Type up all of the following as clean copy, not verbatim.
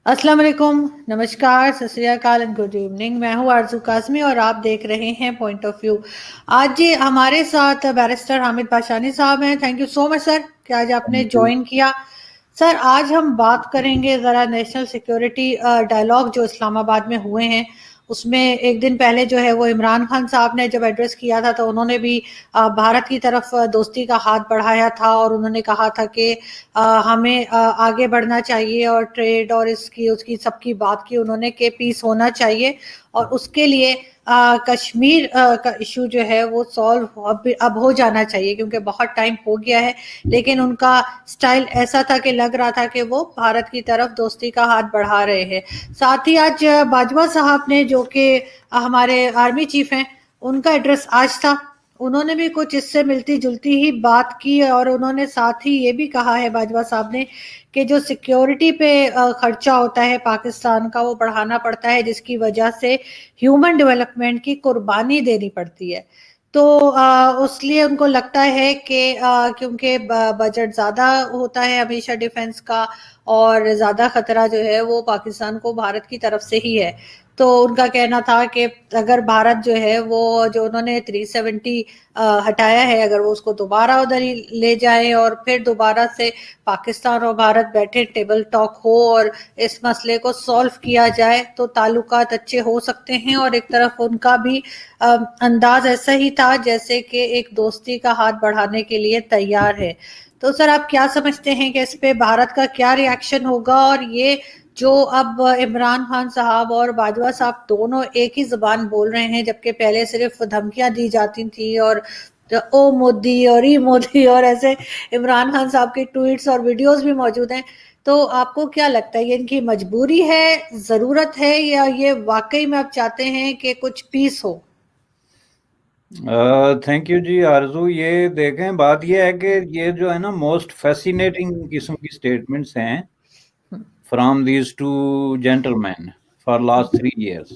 السلام علیکم، نمسکار، ست سری اکال اینڈ گڈ ایوننگ۔ میں ہوں آرزو قاسمی اور آپ دیکھ رہے ہیں پوائنٹ آف ویو۔ آج جی ہمارے ساتھ بیرسٹر حامد باشانی صاحب ہیں۔ تھینک یو سو مچ سر کہ آج آپ نے تھینک یو۔ جوائن کیا۔ سر آج ہم بات کریں گے ذرا نیشنل سیکیورٹی ڈائلاگ جو اسلام آباد میں ہوئے ہیں، اس میں ایک دن پہلے جو ہے وہ عمران خان صاحب نے جب ایڈریس کیا تھا تو انہوں نے بھی بھارت کی طرف دوستی کا ہاتھ بڑھایا تھا اور انہوں نے کہا تھا کہ ہمیں آگے بڑھنا چاہیے اور ٹریڈ اور اس کی سب کی بات کی انہوں نے کہ پیس ہونا چاہیے اور اس کے لیے کشمیر کا ایشو جو ہے وہ سالو اب ہو جانا چاہیے کیونکہ بہت ٹائم ہو گیا ہے، لیکن ان کا سٹائل ایسا تھا کہ لگ رہا تھا کہ وہ بھارت کی طرف دوستی کا ہاتھ بڑھا رہے ہیں۔ ساتھ ہی آج باجوہ صاحب نے جو کہ ہمارے آرمی چیف ہیں، ان کا ایڈریس آج تھا، انہوں نے بھی کچھ اس سے ملتی جلتی ہی بات کی اور انہوں نے ساتھ ہی یہ بھی کہا ہے باجوہ صاحب نے کہ جو سیکیورٹی پہ خرچہ ہوتا ہے پاکستان کا وہ بڑھانا پڑتا ہے، جس کی وجہ سے ہیومن ڈیولپمنٹ کی قربانی دینی پڑتی ہے۔ تو اس لیے ان کو لگتا ہے کہ کیونکہ بجٹ زیادہ ہوتا ہے ہمیشہ ڈیفنس کا اور زیادہ خطرہ جو ہے وہ پاکستان کو بھارت کی طرف سے ہی ہے، تو ان کا کہنا تھا کہ اگر بھارت جو ہے وہ جو انہوں نے 370 ہٹایا ہے، اگر وہ اس کو دوبارہ ادھر ہی لے جائیں اور پھر دوبارہ سے پاکستان اور بھارت بیٹھے ٹیبل ٹاک ہو اور اس مسئلے کو سولو کیا جائے تو تعلقات اچھے ہو سکتے ہیں۔ اور ایک طرف ان کا بھی انداز ایسا ہی تھا جیسے کہ ایک دوستی کا ہاتھ بڑھانے کے لیے تیار ہے۔ تو سر آپ کیا سمجھتے ہیں کہ اس پہ بھارت کا کیا ری ایکشن ہوگا؟ اور یہ جو اب عمران خان صاحب اور باجوہ صاحب دونوں ایک ہی زبان بول رہے ہیں، جبکہ پہلے صرف دھمکیاں دی جاتی تھیں اور او مودی اور ای مودی اور ایسے عمران خان صاحب کی ٹویٹس اور ویڈیوز بھی موجود ہیں، تو آپ کو کیا لگتا ہے یہ ان کی مجبوری ہے، ضرورت ہے، یا یہ واقعی میں آپ چاہتے ہیں کہ کچھ پیس ہو؟ تھینک یو جی آرزو۔ یہ دیکھیں، بات یہ ہے کہ یہ جو ہے نا موسٹ فیسینیٹنگ قسم کی سٹیٹمنٹس ہیں from these two gentleman for last 3 years،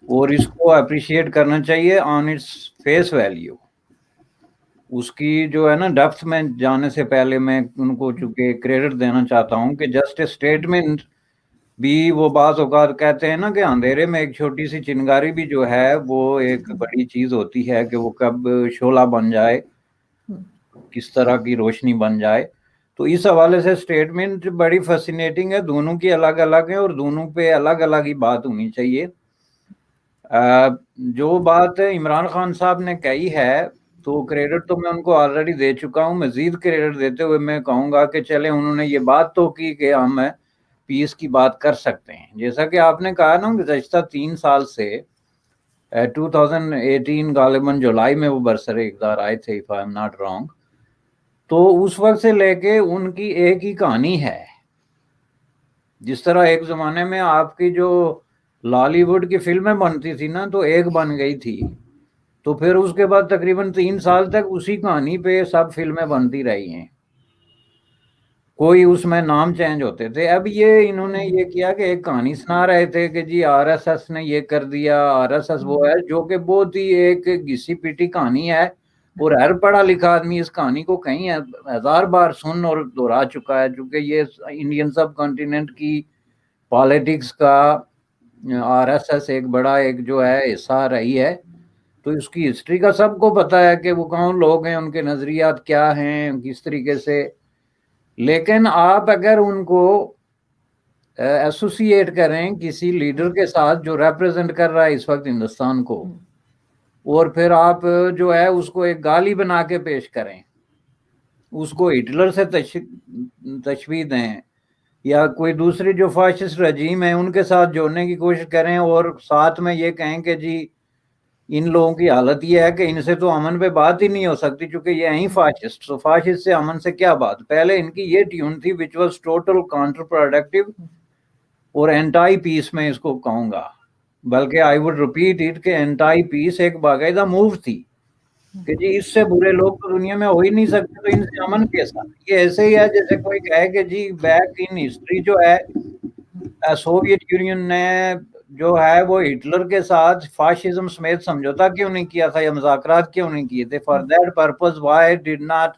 اور اس کو اپریشیٹ کرنا چاہیے آن اٹس فیس ویلیو۔ اس کی جو ہے نا ڈیپتھ میں جانے سے پہلے میں ان کو چونکہ کریڈٹ دینا چاہتا ہوں کہ جسٹ اے اسٹیٹمنٹ بھی، وہ بعض اوقات کہتے ہیں نا کہ اندھیرے میں ایک چھوٹی سی چنگاری بھی جو ہے وہ ایک بڑی چیز ہوتی ہے کہ وہ کب شعلہ بن جائے، کس طرح کی روشنی بن جائے۔ تو اس حوالے سے سٹیٹمنٹ بڑی فیسینیٹنگ ہے، دونوں کی الگ الگ ہیں اور دونوں پہ الگ الگ ہی بات ہونی چاہیے۔ جو بات عمران خان صاحب نے کہی ہے تو کریڈٹ تو میں ان کو آلریڈی دے چکا ہوں، مزید کریڈٹ دیتے ہوئے میں کہوں گا کہ چلے انہوں نے یہ بات تو کی کہ ہم پیس کی بات کر سکتے ہیں۔ جیسا کہ آپ نے کہا نا گزشتہ 3 سال سے 2018 غالباً جولائی میں وہ برسر اقتدار آئے تھے if I'm not wrong، تو اس وقت سے لے کے ان کی ایک ہی کہانی ہے۔ جس طرح ایک زمانے میں آپ کی جو لالی ووڈ کی فلمیں بنتی تھی نا تو ایک بن گئی تھی، تو پھر اس کے بعد تقریباً 3 سال تک اسی کہانی پہ سب فلمیں بنتی رہی ہیں، کوئی اس میں نام چینج ہوتے تھے۔ اب یہ انہوں نے یہ کیا کہ ایک کہانی سنا رہے تھے کہ جی آر ایس ایس نے یہ کر دیا، آر ایس ایس وہ ہے، جو کہ بہت ہی ایک گھسی پیٹی کہانی ہے، اور ہر پڑھا لکھا آدمی اس کہانی کو کہیں 1000 بار سن اور دہرا چکا ہے، چونکہ یہ انڈین سب کانٹیننٹ کی پالیٹکس کا آر ایس ایس ایک بڑا ایک جو ہے حصہ رہی ہے۔ تو اس کی ہسٹری کا سب کو پتا ہے کہ وہ کون لوگ ہیں، ان کے نظریات کیا ہیں، کس طریقے سے۔ لیکن آپ اگر ان کو ایسوسیٹ کریں کسی لیڈر کے ساتھ جو ریپرزینٹ کر رہا ہے اس وقت ہندوستان کو، اور پھر آپ جو ہے اس کو ایک گالی بنا کے پیش کریں، اس کو ہٹلر سے تشبیہ دیں، یا کوئی دوسری جو فاشسٹ رجیم ہے ان کے ساتھ جوڑنے کی کوشش کریں، اور ساتھ میں یہ کہیں کہ جی ان لوگوں کی حالت یہ ہے کہ ان سے تو امن پہ بات ہی نہیں ہو سکتی چونکہ یہ ہیں فاشسٹ، تو فاشسٹ سے امن سے کیا بات۔ پہلے ان کی یہ ٹیون تھی which was total counter productive اور اینٹائی پیس میں اس کو کہوں گا، بلکہ آئی وڈ ریپیٹ اٹ کہ اینٹائی پیس ایک باقاعدہ موو تھی کہ جی اس سے برے لوگ تو دنیا میں ہو ہی نہیں سکتے، تو ان سے امن کیسا۔ یہ ایسے ہی ہے جیسے کوئی کہے کہ جی بیک ان ہسٹری جو ہے سوویت یونین نے جو ہے وہ ہٹلر کے ساتھ فاشزم سمیت سمجھوتا کیوں نہیں کیا تھا یا مذاکرات کیوں نہیں کیے تھے، for that purpose why did not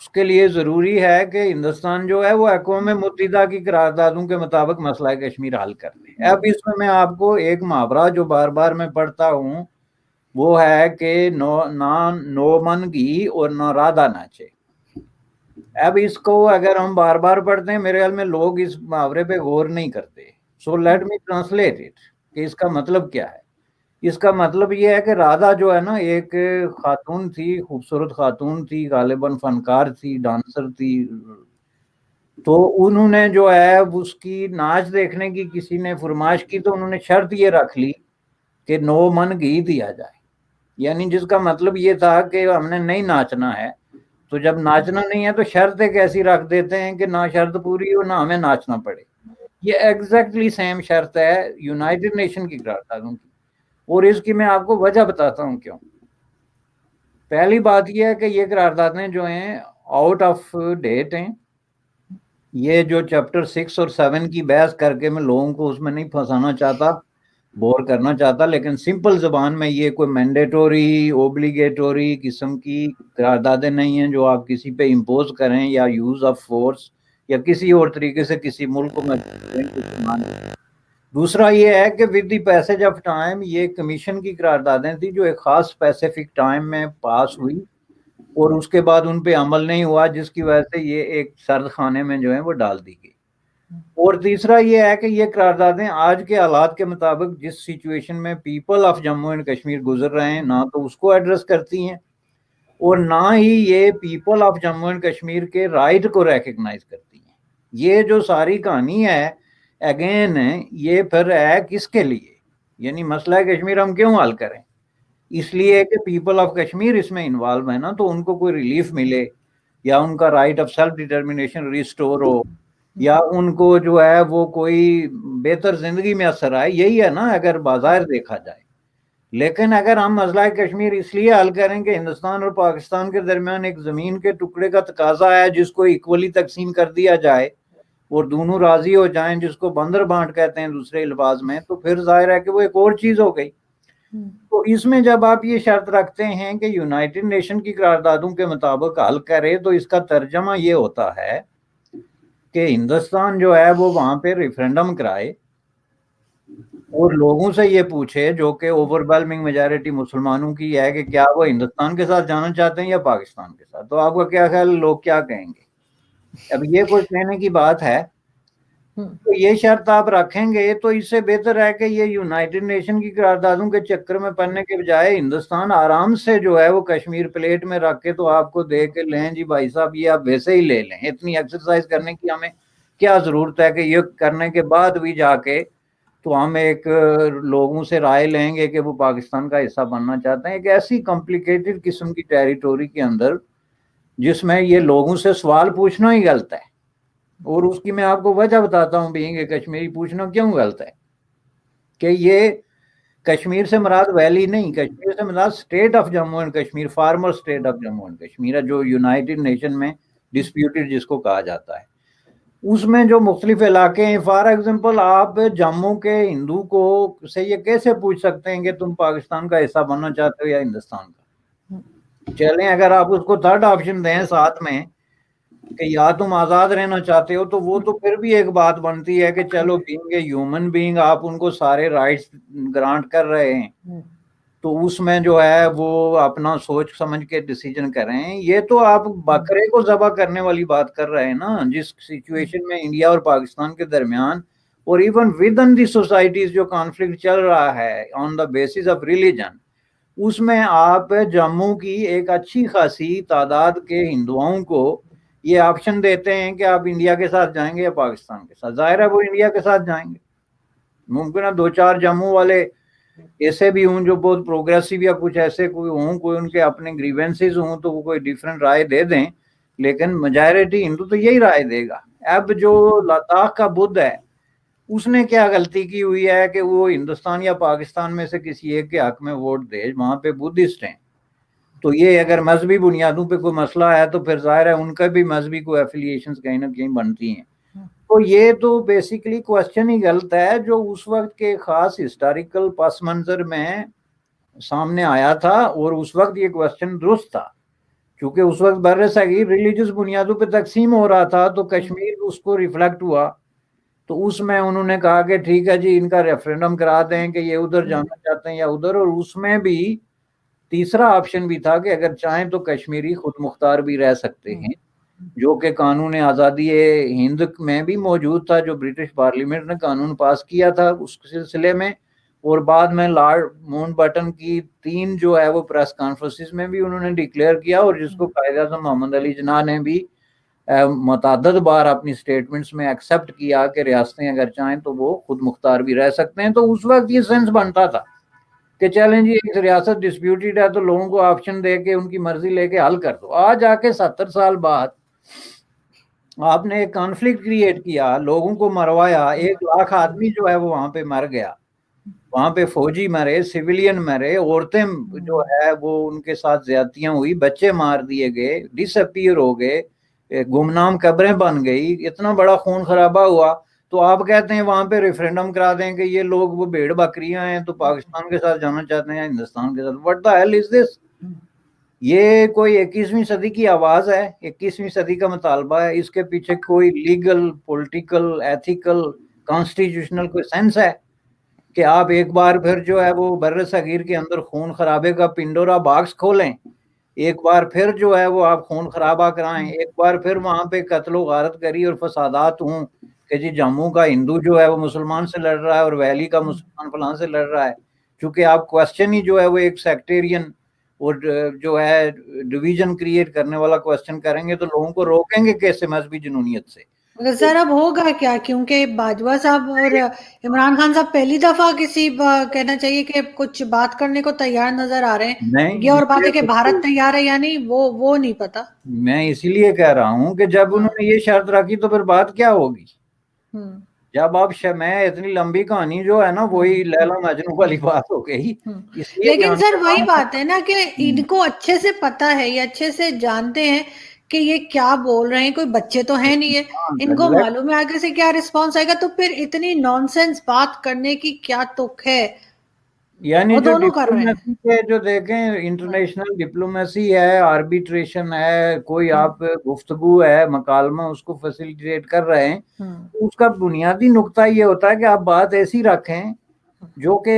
اس کے لیے ضروری ہے کہ ہندوستان جو ہے وہ اقوام متحدہ کی قراردادوں کے مطابق مسئلہ کشمیر حل کر لے۔ اب اس میں آپ کو ایک محاورہ جو بار بار میں پڑھتا ہوں وہ ہے کہ نو من گھی اور نہ رادھا ناچے۔ اب اس کو اگر ہم بار بار پڑھتے ہیں میرے خیال میں لوگ اس محاورے پہ غور نہیں کرتے۔ So let me translate it کہ اس کا مطلب کیا ہے۔ اس کا مطلب یہ ہے کہ رادھا جو ہے نا ایک خاتون تھی، خوبصورت خاتون تھی، غالباً فنکار تھی، ڈانسر تھی، تو انہوں نے جو ہے اس کی ناچ دیکھنے کی کسی نے فرمائش کی تو انہوں نے شرط یہ رکھ لی کہ 9 من گھی دیا جائے، یعنی جس کا مطلب یہ تھا کہ ہم نے نہیں ناچنا ہے، تو جب ناچنا نہیں ہے تو شرط ایک ایسی رکھ دیتے ہیں کہ نہ شرط پوری ہو نہ ہمیں ناچنا پڑے۔ یہ ایگزیکٹلی سیم شرط ہے یونائٹڈ نیشن کی قراردادوں کی، اور اس کی میں آپ کو وجہ بتاتا ہوں کیوں۔ پہلی بات یہ ہے کہ یہ قراردادیں جو ہیں آؤٹ آف ڈیٹ ہیں۔ یہ جو چیپٹر 6 اور 7 کی بحث کر کے میں لوگوں کو اس میں نہیں پھنسانا چاہتا، بور کرنا چاہتا، لیکن سمپل زبان میں یہ کوئی مینڈیٹوری اوبلیگیٹوری قسم کی قراردادیں نہیں ہیں جو آپ کسی پہ امپوز کریں یا یوز آف فورس یا کسی اور طریقے سے کسی ملک کو استعمال۔ دوسرا یہ ہے کہ with the passage of time یہ کمیشن کی قراردادیں تھی جو ایک خاص اسپیسیفک ٹائم میں پاس ہوئی اور اس کے بعد ان پہ عمل نہیں ہوا، جس کی وجہ سے یہ ایک سرد خانے میں جو ہے وہ ڈال دی گئی۔ اور تیسرا یہ ہے کہ یہ قراردادیں آج کے حالات کے مطابق جس سچویشن میں people of Jammu and Kashmir گزر رہے ہیں نہ تو اس کو ایڈریس کرتی ہیں اور نہ ہی یہ people of Jammu and Kashmir کے رائٹ کو ریکگنائز کرتی ہیں۔ یہ جو ساری کہانی ہے اگین یہ پھر ہے کس کے لیے، یعنی مسئلہ کشمیر ہم کیوں حل کریں؟ اس لیے کہ پیپل آف کشمیر اس میں انوالو ہے نا، تو ان کو کوئی ریلیف ملے یا ان کا right of self determination restore ہو یا ان کو جو ہے وہ کوئی بہتر زندگی میں اثر آئے، یہی ہے نا اگر بظاہر دیکھا جائے۔ لیکن اگر ہم مسئلہ کشمیر اس لیے حل کریں کہ ہندوستان اور پاکستان کے درمیان ایک زمین کے ٹکڑے کا تقاضا ہے جس کو ایکولی تقسیم کر دیا جائے اور دونوں راضی ہو جائیں، جس کو بندر بانٹ کہتے ہیں دوسرے الفاظ میں، تو پھر ظاہر ہے کہ وہ ایک اور چیز ہو گئی۔ تو اس میں جب آپ یہ شرط رکھتے ہیں کہ یونائٹڈ نیشن کی قراردادوں کے مطابق حل کرے تو اس کا ترجمہ یہ ہوتا ہے کہ ہندوستان جو ہے وہ وہاں پہ ریفرینڈم کرائے اور لوگوں سے یہ پوچھے جو کہ اوور ویلمنگ میجارٹی مسلمانوں کی ہے کہ کیا وہ ہندوستان کے ساتھ جانا چاہتے ہیں یا پاکستان کے ساتھ۔ تو آپ کا کیا خیال، لوگ کیا کہیں گے؟ اب یہ کوئی کہنے کی بات ہے؟ تو یہ شرط آپ رکھیں گے تو اس سے بہتر ہے کہ یہ یونائٹڈ نیشن کی قراردادوں کے چکر میں پڑنے کے بجائے ہندوستان آرام سے جو ہے وہ کشمیر پلیٹ میں رکھ کے تو آپ کو دے کے لیں جی بھائی صاحب یہ آپ ویسے ہی لے لیں۔ اتنی ایکسرسائز کرنے کی ہمیں کیا ضرورت ہے کہ یہ کرنے کے بعد بھی جا کے تو ہم ایک لوگوں سے رائے لیں گے کہ وہ پاکستان کا حصہ بننا چاہتے ہیں، ایک ایسی کمپلیکیٹڈ قسم کی ٹیریٹوری کے اندر جس میں یہ لوگوں سے سوال پوچھنا ہی غلط ہے۔ اور اس کی میں آپ کو وجہ بتاتا ہوں بینگ کہ کشمیری پوچھنا کیوں غلط ہے، کہ یہ کشمیر سے مراد ویلی نہیں، کشمیر سے مراد state of Jammu and Kashmir, former state of Jammu and Kashmir ہے جو یونائٹڈ نیشن میں ڈسپیوٹڈ جس کو کہا جاتا ہے۔ اس میں جو مختلف علاقے ہیں، فار ایگزامپل آپ جموں کے ہندو کو سے یہ کیسے پوچھ سکتے ہیں کہ تم پاکستان کا حصہ بننا چاہتے ہو یا ہندوستان کا؟ چلیں اگر آپ اس کو تھرڈ آپشن دیں ساتھ میں کہ یا تم آزاد رہنا چاہتے ہو، تو وہ تو پھر بھی ایک بات بنتی ہے کہ چلو بینگ اے ہیومن بینگ آپ ان کو سارے رائٹس گرانٹ کر رہے ہیں تو اس میں جو ہے وہ اپنا سوچ سمجھ کے ڈیسیجن کریں۔ یہ تو آپ بکرے کو ذبح کرنے والی بات کر رہے ہیں نا، جس سچویشن میں انڈیا اور پاکستان کے درمیان اور even with in the societies جو کانفلکٹ چل رہا ہے آن دا بیسس آف ریلیجن، اس میں آپ جموں کی ایک اچھی خاصی تعداد کے ہندوؤں کو یہ آپشن دیتے ہیں کہ آپ انڈیا کے ساتھ جائیں گے یا پاکستان کے ساتھ۔ ظاہر ہے وہ انڈیا کے ساتھ جائیں گے، ممکن ہے 2-4 جموں والے ایسے بھی ہوں جو بہت پروگریسو یا کچھ ایسے کوئی ہوں، کوئی ان کے اپنے گریونسز ہوں تو وہ کوئی ڈیفرنٹ رائے دے دیں، لیکن میجارٹی ہندو تو یہی رائے دے گا۔ اب جو لداخ کا بدھ ہے اس نے کیا غلطی کی ہوئی ہے کہ وہ ہندوستان یا پاکستان میں سے کسی ایک کے حق میں ووٹ دے، وہاں پہ بدھسٹ ہیں، تو یہ اگر مذہبی بنیادوں پہ کوئی مسئلہ ہے تو پھر ظاہر ہے ان کا بھی مذہبی کوئی ایفیلیشنز کہیں نہ کہیں بنتی ہیں۔ تو یہ تو بیسیکلی کوشچن ہی غلط ہے جو اس وقت کے خاص ہسٹوریکل پس منظر میں سامنے آیا تھا، اور اس وقت یہ کوشچن درست تھا چونکہ اس وقت بر صغیر ریلیجس بنیادوں پہ تقسیم ہو رہا تھا، تو کشمیر اس کو ریفلیکٹ ہوا، تو اس میں انہوں نے کہا کہ ٹھیک ہے جی ان کا ریفرینڈم کرا دیں کہ یہ ادھر جانا چاہتے ہیں یا ادھر، اور اس میں بھی تیسرا آپشن بھی تھا کہ اگر چاہیں تو کشمیری خود مختار بھی رہ سکتے ہیں، جو کہ قانون آزادی ہند میں بھی موجود تھا، جو برٹش پارلیمنٹ نے قانون پاس کیا تھا اس سلسلے میں، اور بعد میں لارڈ ماؤنٹ بٹن کی 3 جو ہے وہ پریس کانفرنسز میں بھی انہوں نے ڈکلیئر کیا، اور جس کو قائد اعظم محمد علی جناح نے بھی متعدد بار اپنی سٹیٹمنٹس میں ایکسپٹ کیا کہ ریاستیں اگر چاہیں تو وہ خود مختار بھی رہ سکتے ہیں۔ تو اس وقت یہ سینس بنتا تھا کہ چلیں جی ایک ریاست ڈسپیوٹیڈ ہے تو لوگوں کو آپشن دے کے ان کی مرضی لے کے حل کر دو۔ آج آ کے 70 سال بعد آپ نے ایک کانفلکٹ کریٹ کیا، لوگوں کو مروایا، 1 لاکھ آدمی جو ہے وہ وہاں پہ مر گیا، وہاں پہ فوجی مرے، سویلین مرے، عورتیں جو ہے وہ ان کے ساتھ زیادتیاں ہوئی، بچے مار دیے گئے، ڈس اپیئر ہو گئے، گمنام قبریں بن گئی، اتنا بڑا خون خرابہ ہوا، تو آپ کہتے ہیں وہاں پہ ریفرینڈم کرا دیں کہ یہ لوگ وہ بھیڑ بکریاں ہیں تو پاکستان کے ساتھ جانا چاہتے ہیں ہندوستان کے ساتھ۔ واٹ دا ہیل از دس؟ یہ کوئی 21ویں صدی کی آواز ہے، 21ویں صدی کا مطالبہ ہے، اس کے پیچھے کوئی لیگل، پولیٹیکل، ایتھیکل، کانسٹیٹیوشنل کوئی سینس ہے کہ آپ ایک بار پھر جو ہے وہ بر صغیر کے اندر خون خرابے کا پنڈورا باکس کھولیں، ایک بار پھر جو ہے وہ آپ خون خرابہ کرائیں، ایک بار پھر وہاں پہ قتل و غارت گری اور فسادات ہوں کہ جی جموں کا ہندو جو ہے وہ مسلمان سے لڑ رہا ہے اور ویلی کا مسلمان فلاں سے لڑ رہا ہے، چونکہ آپ کوشچن ہی جو ہے وہ ایک سیکٹیرین اور جو ہے ڈویژن کریٹ کرنے والا کوشچن کریں گے تو لوگوں کو روکیں گے کیسے مذہبی جنونیت سے؟ سر اب ہوگا کیا؟ کیونکہ باجوہ صاحب اور عمران خان صاحب پہلی دفعہ کہنا چاہیے کہ کچھ بات کرنے کو تیار نظر آ رہے ہیں، نہیں، یہ اور بات ہے کہ بھارت تیار ہے یا نہیں وہ نہیں پتا۔ میں اسی لیے کہہ رہا ہوں کہ جب انہوں نے یہ شرط رکھی تو پھر بات کیا ہوگی؟ جب آپ میں اتنی لمبی کہانی جو ہے نا وہی لیلا مجنوں والی بات ہو گئی، اس لیے لیکن سر وہی بات ہے نا کہ ان کو اچھے سے پتا ہے، یہ اچھے سے جانتے ہیں کہ یہ کیا بول رہے ہیں، کوئی بچے تو ہے نہیں ہے، ان کو معلوم ہے آگے سے کیا رسپانس آئے گا، تو پھر اتنی نانسنس بات کرنے کی کیا تک ہے؟ یعنی وہ جو دونوں کر رہے ہیں۔ ڈپلومیسی کے جو دیکھیں انٹرنیشنل ڈپلومیسی ہے، آربیٹریشن ہے، کوئی آپ گفتگو ہے، مکالمہ اس کو فیسیلیٹیٹ کر رہے ہیں، اس کا بنیادی نقطہ یہ ہوتا ہے کہ آپ بات ایسی رکھیں جو کہ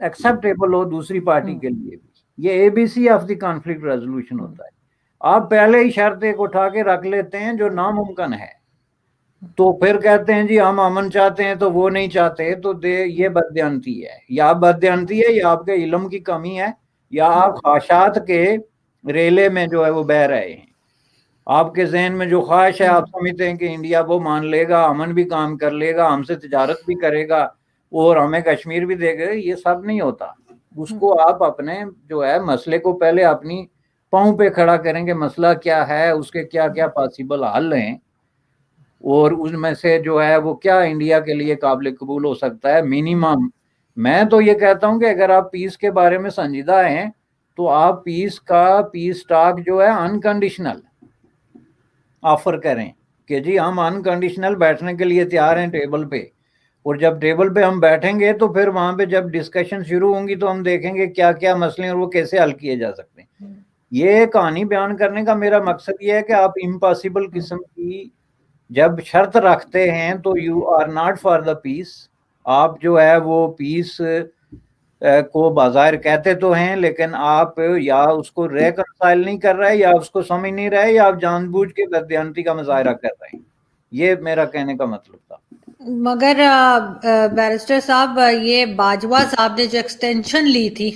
ایکسیپٹیبل ہو دوسری پارٹی کے لیے بھی۔ یہ ABC of the conflict resolution ہوتا ہے۔ آپ پہلے ہی شرط ایک اٹھا کے رکھ لیتے ہیں جو ناممکن ہے، تو پھر کہتے ہیں جی ہم امن چاہتے ہیں تو وہ نہیں چاہتے، تو یہ بددیانتی ہے، یا بددیانتی ہے یا آپ کے علم کی کمی ہے، یا آپ خواہشات کے ریلے میں جو ہے وہ بہ رہے ہیں۔ آپ کے ذہن میں جو خواہش ہے آپ سمجھتے ہیں کہ انڈیا وہ مان لے گا، امن بھی کام کر لے گا، ہم سے تجارت بھی کرے گا اور ہمیں کشمیر بھی دے گا، یہ سب نہیں ہوتا۔ اس کو آپ اپنے جو ہے مسئلے کو پہلے اپنی پاؤں پہ کھڑا کریں کہ مسئلہ کیا ہے، اس کے کیا کیا پاسبل حل ہیں، اور ان میں سے جو ہے وہ کیا انڈیا کے لیے قابل قبول ہو سکتا ہے منیمم۔ میں تو یہ کہتا ہوں کہ اگر آپ پیس کے بارے میں سنجیدہ ہیں تو آپ پیس ٹاک جو ہے انکنڈیشنل آفر کریں کہ جی ہم انکنڈیشنل بیٹھنے کے لیے تیار ہیں ٹیبل پہ، اور جب ٹیبل پہ ہم بیٹھیں گے تو پھر وہاں پہ جب ڈسکشن شروع ہوں گی تو ہم دیکھیں گے کیا کیا مسئلے ہیں اور وہ کیسے حل کیے جا سکتے ہیں۔ یہ کہانی بیان کرنے کا میرا مقصد یہ ہے کہ آپ امپاسبل قسم کی جب شرط رکھتے ہیں تو you are not for the peace, آپ جو ہے وہ پیس کو بظاہر کہتے تو ہیں لیکن آپ یا اس کو ریکنسائل نہیں کر رہے، یا اس کو سمجھ نہیں رہے، یا آپ جان بوجھ کے بددیانتی کا مظاہرہ کر رہے ہیں۔ یہ میرا کہنے کا مطلب تھا۔ مگر بیرسٹر صاحب یہ باجوہ صاحب نے جو ایکسٹینشن لی تھی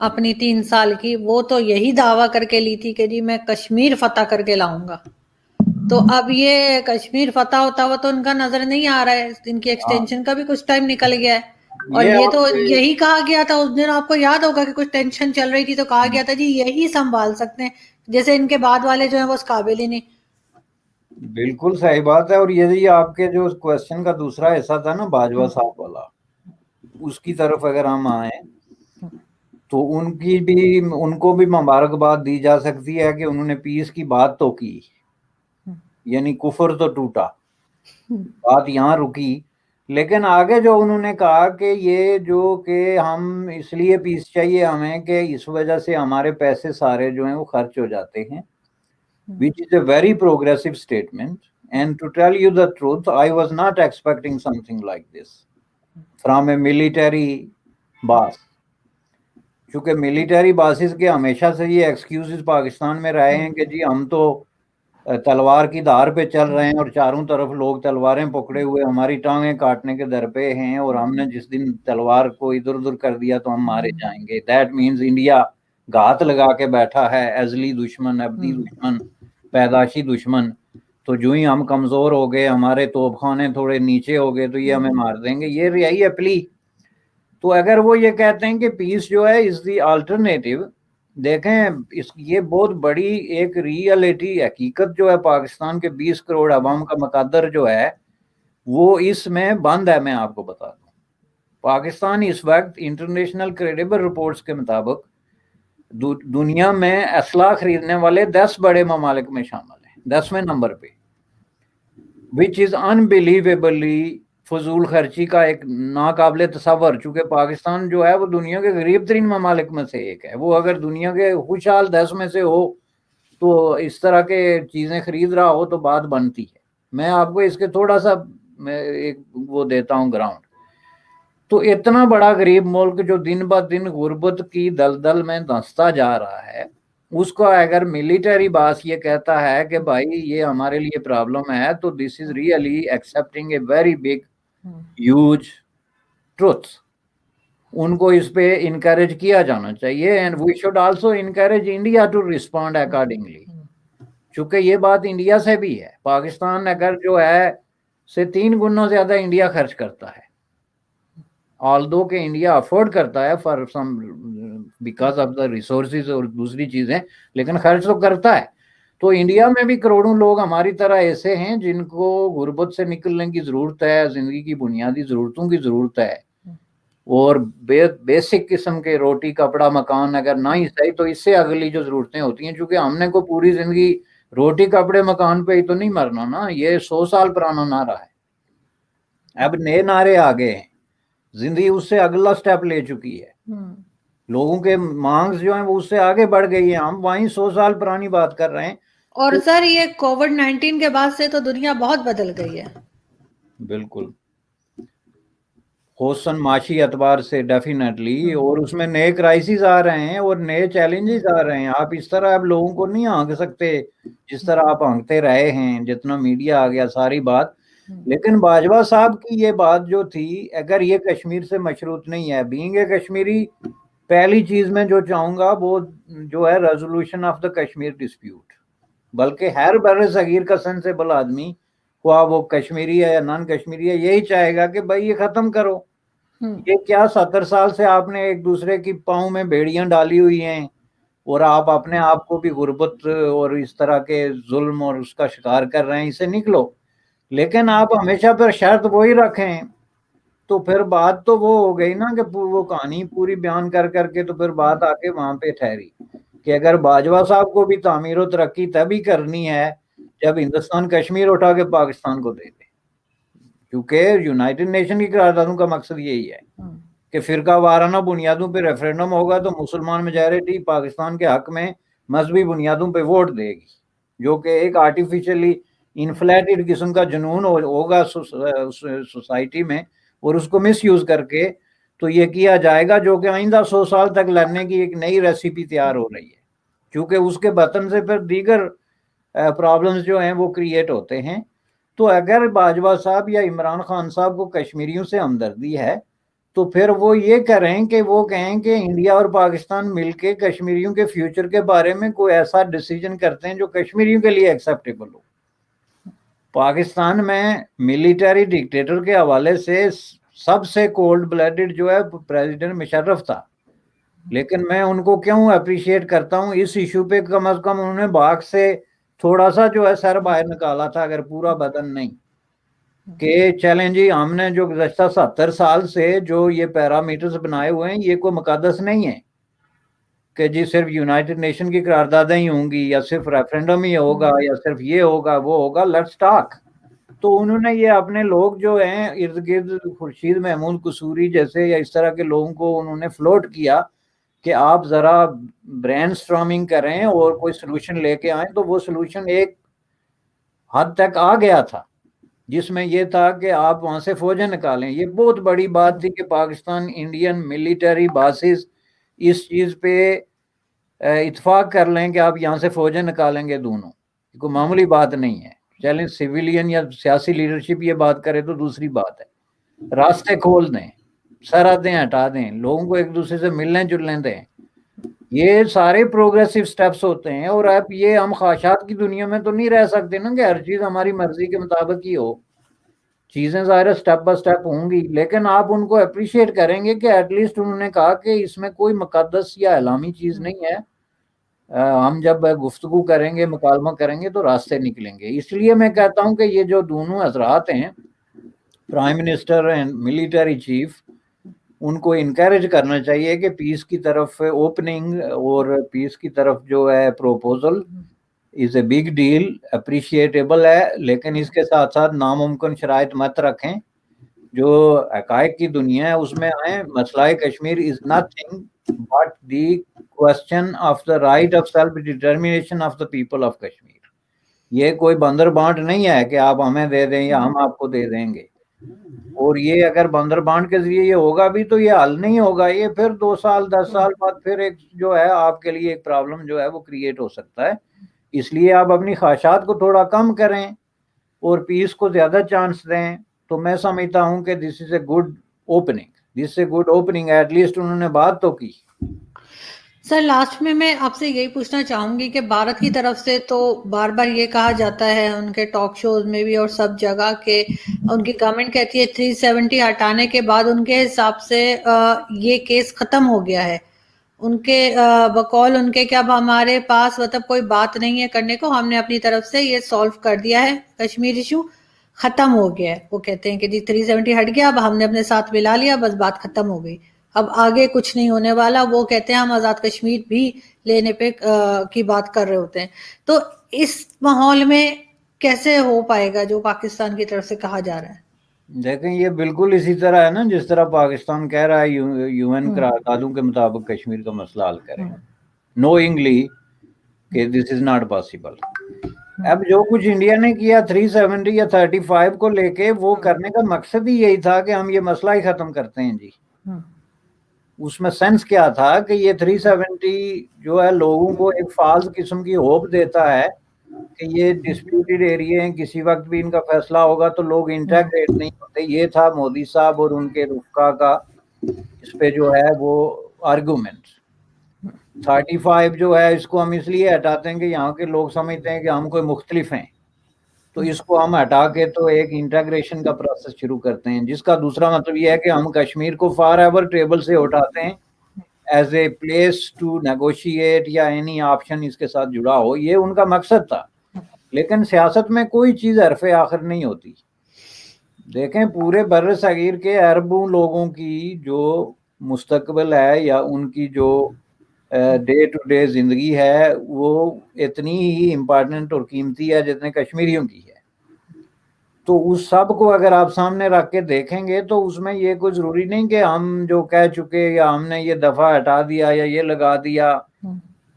اپنی 3 سال کی، وہ تو یہی دعویٰ کر کے لی تھی کہ جی میں کشمیر فتح کر کے لاؤں گا، تو اب یہ کشمیر فتح ہوتا ہوا تو ان کا نظر نہیں آ رہا ہے، ان کی ایکسٹینشن کا بھی کچھ ٹائم نکل گیا ہے، اور یہ تو یہی کہا گیا تھا اس دن، آپ کو یاد ہوگا کہ کچھ ٹینشن چل رہی تھی تو کہا گیا تھا جی یہی سنبھال سکتے ہیں، جیسے ان کے بعد والے جو ہیں وہ اس قابل ہی نہیں۔ بالکل صحیح بات ہے، اور یہ آپ کے جو کوشچن کا دوسرا حصہ تھا نا باجوہ صاحب والا، اس کی طرف اگر ہم آئیں تو ان کو بھی مبارکباد دی جا سکتی ہے کہ انہوں نے پیس کی بات تو کی، یعنی کفر تو ٹوٹا، بات یہاں رکی، لیکن آگے جو انہوں نے کہا کہ یہ جو کہ ہم اس لیے پیس چاہیے ہمیں کہ اس وجہ سے ہمارے پیسے سارے جو ہیں وہ خرچ ہو جاتے ہیں, which is a very progressive statement. And to tell you the truth, I was not expecting something like this from a military boss. چونکہ ملٹری باسز کے ہمیشہ سے یہ ایکسکیوزز پاکستان میں رہے ہیں کہ جی ہم تو تلوار کی دھار پہ چل رہے ہیں اور چاروں طرف لوگ تلواریں پکڑے ہوئے ہماری ٹانگیں کاٹنے کے در پہ ہیں, اور ہم نے جس دن تلوار کو ادھر ادھر کر دیا تو ہم مارے جائیں گے. دیٹ مینز انڈیا گھات لگا کے بیٹھا ہے, ازلی دشمن, ابدی دشمن, پیدائشی دشمن. تو جو ہی ہم کمزور ہو گئے, ہمارے توپ خانے تھوڑے نیچے ہو گئے تو یہ ہمیں مار دیں گے. یہ یہی ہے پلی. تو اگر وہ یہ کہتے ہیں کہ پیس جو ہے از دی آلٹرنیٹو, دیکھیں یہ بہت بڑی ایک ریئلٹی, حقیقت جو ہے پاکستان کے 20 کروڑ عوام کا مقدر جو ہے وہ اس میں بند ہے. میں آپ کو بتا دوں, پاکستان اس وقت انٹرنیشنل کریڈیبل رپورٹس کے مطابق دنیا میں اسلحہ خریدنے والے 10 بڑے ممالک میں شامل ہیں, 10ویں نمبر پہ, which is unbelievably فضول خرچی کا ایک ناقابل تصور. چونکہ پاکستان جو ہے وہ دنیا کے غریب ترین ممالک میں سے ایک ہے, وہ اگر دنیا کے خوشحال 10 میں سے ہو تو اس طرح کے چیزیں خرید رہا ہو تو بات بنتی ہے. میں آپ کو اس کے تھوڑا سا ایک وہ دیتا ہوں گراؤنڈ. تو اتنا بڑا غریب ملک جو دن بہ دن غربت کی دلدل میں دھنستا جا رہا ہے, اس کو اگر ملٹری باس یہ کہتا ہے کہ بھائی یہ ہمارے لیے پرابلم ہے, تو this is really accepting a very big huge truth. ان کو اس پہ انکریج کیا جانا چاہیے, and we should also encourage India to respond accordingly. چونکہ یہ بات انڈیا سے بھی ہے, پاکستان اگر جو ہے سے 3 گنا زیادہ انڈیا خرچ کرتا ہے, آلدو کہ انڈیا افورڈ کرتا ہے for some because of the resources اور دوسری چیزیں, لیکن خرچ تو کرتا ہے. تو انڈیا میں بھی کروڑوں لوگ ہماری طرح ایسے ہیں جن کو غربت سے نکلنے کی ضرورت ہے, زندگی کی بنیادی ضرورتوں کی ضرورت ہے, اور بیسک قسم کے روٹی کپڑا مکان اگر نہ ہی صحیح تو اس سے اگلی جو ضرورتیں ہوتی ہیں. چونکہ ہم نے کو پوری زندگی روٹی کپڑے مکان پہ ہی تو نہیں مرنا نا, یہ 100 سال پرانا نعرہ ہے. اب نئے نعرے آگے ہیں, زندگی اس سے اگلا سٹیپ لے چکی ہے, لوگوں کے مانگز جو ہیں وہ اس سے آگے بڑھ گئی ہیں. ہم وہیں 100 سال پرانی بات کر رہے ہیں. اور سر یہ کووڈ-19 کے بعد سے تو دنیا بہت بدل گئی ہے. بالکل, خصوصاً معاشی اعتبار سے ڈیفینیٹلی, اور اس میں نئے کرائسس آ رہے ہیں اور نئے چیلنجز آ رہے ہیں. آپ اس طرح اب لوگوں کو نہیں ہانک سکتے جس طرح آپ ہانکتے رہے ہیں, جتنا میڈیا آ گیا ساری بات. لیکن باجوہ صاحب کی یہ بات جو تھی, اگر یہ کشمیر سے مشروط نہیں ہے, بینگ اے کشمیری, پہلی چیز میں جو چاہوں گا وہ جو ہے resolution of the Kashmir dispute. بلکہ ہر بر صغیر کا سینسیبل آدمی, خواہ وہ کشمیری ہے یا نان کشمیری ہے, یہی چاہے گا کہ بھائی یہ ختم کرو. یہ کیا 70 سال سے آپ نے ایک دوسرے کی پاؤں میں بیڑیاں ڈالی ہوئی ہیں, اور آپ اپنے آپ کو بھی غربت اور اس طرح کے ظلم اور اس کا شکار کر رہے ہیں, اسے نکلو. لیکن آپ ہمیشہ پھر شرط وہی رکھیں, تو پھر بات تو وہ ہو گئی نا کہ وہ کہانی پوری بیان کر کر کے تو پھر بات آ کے وہاں پہ ٹھہری کہ اگر باجوہ صاحب کو بھی تعمیر و ترقی تبھی کرنی ہے جب ہندوستان کشمیر اٹھا کے پاکستان کو دے دے. کیونکہ یونائٹڈ نیشن کی قراردادوں کا مقصد یہی ہے کہ فرقہ وارانہ بنیادوں پہ ریفرینڈم ہوگا تو مسلمان میجارٹی پاکستان کے حق میں مذہبی بنیادوں پہ ووٹ دے گی, جو کہ ایک آرٹیفیشلی انفلیٹڈ قسم کا جنون ہوگا سوسائٹی میں, اور اس کو مس یوز کر کے تو یہ کیا جائے گا جو کہ آئندہ 100 سال تک لڑنے کی ایک نئی ریسیپی تیار ہو رہی ہے. کیونکہ اس کے بطن سے پھر دیگر پرابلمز جو ہیں وہ کریٹ ہوتے ہیں. تو اگر باجوہ صاحب یا عمران خان صاحب کو کشمیریوں سے ہمدردی ہے تو پھر وہ یہ کریں کہ وہ کہیں کہ انڈیا اور پاکستان مل کے کشمیریوں کے فیوچر کے بارے میں کوئی ایسا ڈیسیجن کرتے ہیں جو کشمیریوں کے لیے ایکسیپٹیبل ہو. پاکستان میں ملٹری ڈکٹیٹر کے حوالے سے سب سے کولڈ بلیڈڈ جو ہے پریزیڈنٹ مشرف تھا, لیکن میں ان کو کیوں اپریشیٹ کرتا ہوں, اس ایشو پہ کم از کم انہوں نے باغ سے تھوڑا سا جو ہے سر باہر نکالا تھا, اگر پورا بدن نہیں. کہ چیلنج جی ہم نے جو گزشتہ 70 سال سے جو یہ پیرامیٹرز بنائے ہوئے ہیں یہ کوئی مقدس نہیں ہے کہ جی صرف یونائٹڈ نیشن کی قراردادیں ہی ہوں گی یا صرف ریفرینڈم ہی ہوگا یا صرف یہ ہوگا وہ ہوگا. Let's talk. تو انہوں نے یہ اپنے لوگ جو ہیں ارد گرد خورشید محمود قصوری جیسے یا اس طرح کے لوگوں کو انہوں نے فلوٹ کیا کہ آپ ذرا برین اسٹارمنگ کریں اور کوئی سلوشن لے کے آئیں. تو وہ سلوشن ایک حد تک آ گیا تھا جس میں یہ تھا کہ آپ وہاں سے فوجیں نکالیں. یہ بہت بڑی بات تھی کہ پاکستان انڈین ملٹری بیسز اس چیز پہ اتفاق کر لیں کہ آپ یہاں سے فوجیں نکالیں گے دونوں. کوئی معمولی بات نہیں ہے. چلیں سویلین یا سیاسی لیڈرشپ یہ بات کرے تو دوسری بات ہے. راستے کھول دیں, سرحدیں ہٹا دیں, لوگوں کو ایک دوسرے سے ملنے جلنے دیں. یہ سارے پروگریسو سٹیپس ہوتے ہیں. اور اب یہ ہم خواہشات کی دنیا میں تو نہیں رہ سکتے نا کہ ہر چیز ہماری مرضی کے مطابق ہی ہو. چیزیں ظاہر سٹیپ بائی سٹیپ ہوں گی, لیکن آپ ان کو اپریشیٹ کریں گے کہ ایٹ لیسٹ انہوں نے کہا کہ اس میں کوئی مقدس یا اعلامی چیز نہیں ہے. ہم جب گفتگو کریں گے, مکالمہ کریں گے تو راستے نکلیں گے. اس لیے میں کہتا ہوں کہ یہ جو دونوں حضرات ہیں prime minister and military chief, ان کو انکریج کرنا چاہیے کہ پیس کی طرف اوپننگ اور پیس کی طرف جو ہے proposal is a big deal, appreciable ہے, لیکن اس کے ساتھ ساتھ ناممکن شرائط مت رکھیں. جو حقائق کی دنیا ہے اس میں آئیں. مسئلہ Kashmir is nothing but the question of the right of self determination of the people of Kashmir. یہ کوئی بندر بانٹ نہیں ہے کہ آپ ہمیں دے دیں یا ہم آپ کو دے دیں گے. اور یہ اگر بندر بانٹ کے ذریعے یہ ہوگا بھی تو یہ حل نہیں ہوگا. یہ پھر 2 سال 10 سال بعد پھر ایک جو ہے آپ کے لیے ایک پرابلم جو ہے وہ کریٹ ہو سکتا ہے. اس لیے آپ اپنی خواہشات کو تھوڑا کم کریں اور پیس کو زیادہ چانس دیں. تو میں سمجھتا ہوں کہ this is a good opening, at least انہوں نے بات تو کی. سر لاسٹ میں آپ سے یہی پوچھنا چاہوں گی کہ بھارت کی طرف سے تو بار بار یہ کہا جاتا ہے ان کے ٹاک شوز میں بھی اور سب جگہ کہ ان کی گورنمنٹ کہتی ہے 370 ہٹانے کے بعد ان کے حساب سے یہ کیس ختم ہو گیا ہے. ان کے بقول ان کے کہ اب ہمارے پاس مطلب کوئی بات نہیں ہے کرنے کو, ہم نے اپنی طرف سے یہ سولو کر دیا ہے, کشمیر ایشو ختم ہو گیا ہے. وہ کہتے ہیں کہ جی 370 ہٹ گیا, اب ہم نے اپنے ساتھ ملا لیا, بس بات ختم ہو گئی, اب آگے کچھ نہیں ہونے والا. وہ کہتے ہیں ہم آزاد کشمیر بھی لینے پہ کی بات کر رہے ہوتے ہیں. تو اس ماحول میں کیسے ہو پائے گا جو پاکستان کی طرف سے کہا جا رہا ہے؟ دیکھیں یہ بالکل اسی طرح ہے نا جس طرح پاکستان کہہ رہا ہے یو این قراردادوں کے مطابق کشمیر کا مسئلہ حل کریں, نوئنگلی کہ دس از ناٹ پاسبل. اب جو کچھ انڈیا نے کیا 370 یا 35 کو لے کے, وہ کرنے کا مقصد ہی یہی تھا کہ ہم یہ مسئلہ ہی ختم کرتے ہیں جی. اس میں سینس کیا تھا کہ یہ 370 جو ہے لوگوں کو ایک فالس قسم کی ہوپ دیتا ہے کہ یہ ڈسپیوٹیڈ ایریا ہیں, کسی وقت بھی ان کا فیصلہ ہوگا تو لوگ انٹیگریٹ نہیں ہوتے. یہ تھا مودی صاحب اور ان کے رفقا کا اس پہ جو ہے وہ آرگومنٹ. 35 جو ہے اس کو ہم اس لیے ہٹاتے ہیں کہ یہاں کے لوگ سمجھتے ہیں کہ ہم کوئی مختلف ہیں, تو اس کو ہم ہٹا کے تو ایک انٹیگریشن کا پروسیس شروع کرتے ہیں, جس کا دوسرا مطلب یہ ہے کہ ہم کشمیر کو فار ایور ٹیبل سے اٹھاتے ہیں as a place to negotiate یا اینی آپشن اس کے ساتھ جڑا ہو. یہ ان کا مقصد تھا. لیکن سیاست میں کوئی چیز حرف آخر نہیں ہوتی. دیکھیں پورے بر صغیر کے اربوں لوگوں کی جو مستقبل ہے یا ان کی جو ڈے ٹو ڈے زندگی ہے وہ اتنی ہی امپارٹنٹ اور قیمتی ہے جتنے کشمیریوں کی ہے. تو اس سب کو اگر آپ سامنے رکھ کے دیکھیں گے تو اس میں یہ کوئی ضروری نہیں کہ ہم جو کہہ چکے یا ہم نے یہ دفعہ ہٹا دیا یا یہ لگا دیا.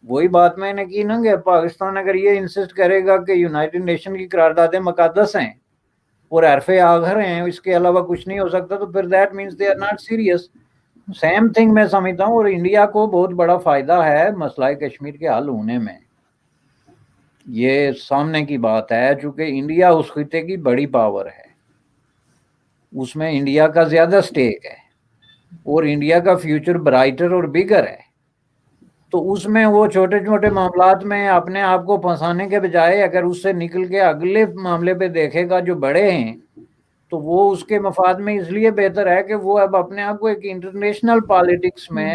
وہی بات میں نے کی نا کہ پاکستان اگر یہ انسسٹ کرے گا کہ یونائٹڈ نیشن کی قراردادیں مقدس ہیں اور حرف آخر ہیں, اس کے علاوہ کچھ نہیں ہو سکتا, تو پھر that means they are not serious. Same thing میں سمجھتا ہوں. اور انڈیا کو بہت بڑا فائدہ ہے مسئلہ کشمیر کے حل ہونے میں. یہ سامنے کی بات ہے چونکہ انڈیا اس خطے کی بڑی پاور ہے, اس میں انڈیا کا زیادہ سٹیک ہے اور انڈیا کا فیوچر برائٹر اور بگر ہے. تو اس میں وہ چھوٹے چھوٹے معاملات میں اپنے آپ کو پھنسانے کے بجائے اگر اس سے نکل کے اگلے معاملے پہ دیکھے گا جو بڑے ہیں, تو وہ اس کے مفاد میں اس لیے بہتر ہے کہ وہ اب اپنے آپ کو ایک انٹرنیشنل پالیٹکس میں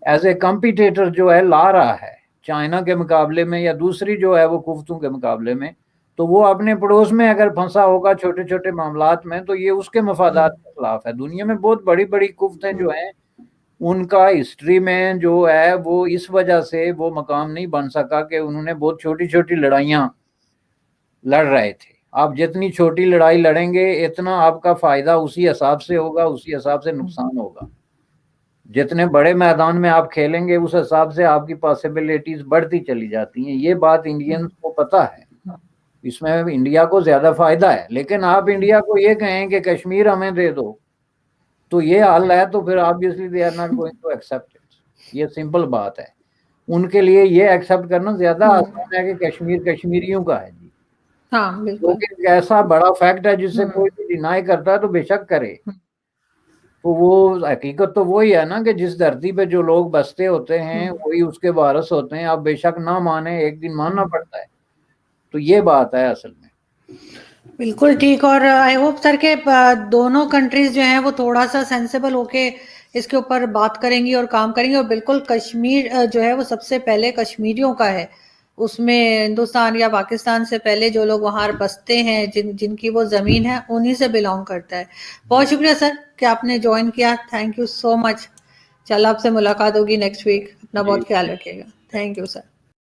ایز اے کمپیٹیٹر جو ہے لا رہا ہے, چائنا کے مقابلے میں یا دوسری جو ہے وہ قوتوں کے مقابلے میں. تو وہ اپنے پڑوس میں اگر پھنسا ہوگا چھوٹے چھوٹے معاملات میں تو یہ اس کے مفادات کے خلاف ہے. دنیا میں بہت بڑی بڑی قوتیں جو ہیں ان کا ہسٹری میں جو ہے وہ اس وجہ سے وہ مقام نہیں بن سکا کہ انہوں نے بہت چھوٹی چھوٹی لڑائیاں لڑ رہے تھے. آپ جتنی چھوٹی لڑائی لڑیں گے اتنا آپ کا فائدہ اسی حساب سے ہوگا، اسی حساب سے نقصان ہوگا. جتنے بڑے میدان میں آپ کھیلیں گے اس حساب سے آپ کی پاسبلٹیز بڑھتی چلی جاتی ہیں. یہ بات انڈینز کو پتا ہے، اس میں انڈیا کو زیادہ فائدہ ہے. لیکن آپ انڈیا کو یہ کہیں کہ کشمیر ہمیں دے دو تو یہ حل ہے، تو پھر obviously they are not going to accept it. یہ سمپل بات ہے. ان کے لیے یہ ایکسپٹ کرنا زیادہ آسان ہے کہ کشمیر کشمیریوں کا ہے. جی ہاں بالکل. کیونکہ ایک ایسا بڑا فیکٹ ہے جس سے کوئی بھی ڈینائی کرتا ہے تو بے شک کرے. تو وہ حقیقت تو وہی ہے نا کہ جس دھرتی پہ جو لوگ بستے ہوتے ہیں وہی اس کے وارث ہوتے ہیں. آپ بے شک نہ مانیں، ایک دن ماننا پڑتا ہے. تو یہ بات ہے اصل میں. بالکل ٹھیک. اور آئی ہوپ سر کہ دونوں کنٹریز جو ہیں وہ تھوڑا سا سینسیبل ہو کے اس کے اوپر بات کریں گی اور کام کریں گی. اور بالکل کشمیر جو ہے وہ سب سے پہلے کشمیریوں کا ہے، اس میں ہندوستان یا پاکستان سے پہلے جو لوگ وہاں بستے ہیں، جن کی وہ زمین ہے، انہی سے بلانگ کرتا ہے. بہت شکریہ سر کہ آپ نے جوائن کیا. تھینک یو سو مچ. چل آپ سے ملاقات ہوگی نیکسٹ ویک. اپنا بہت خیال رکھیے گا. Thank you sir.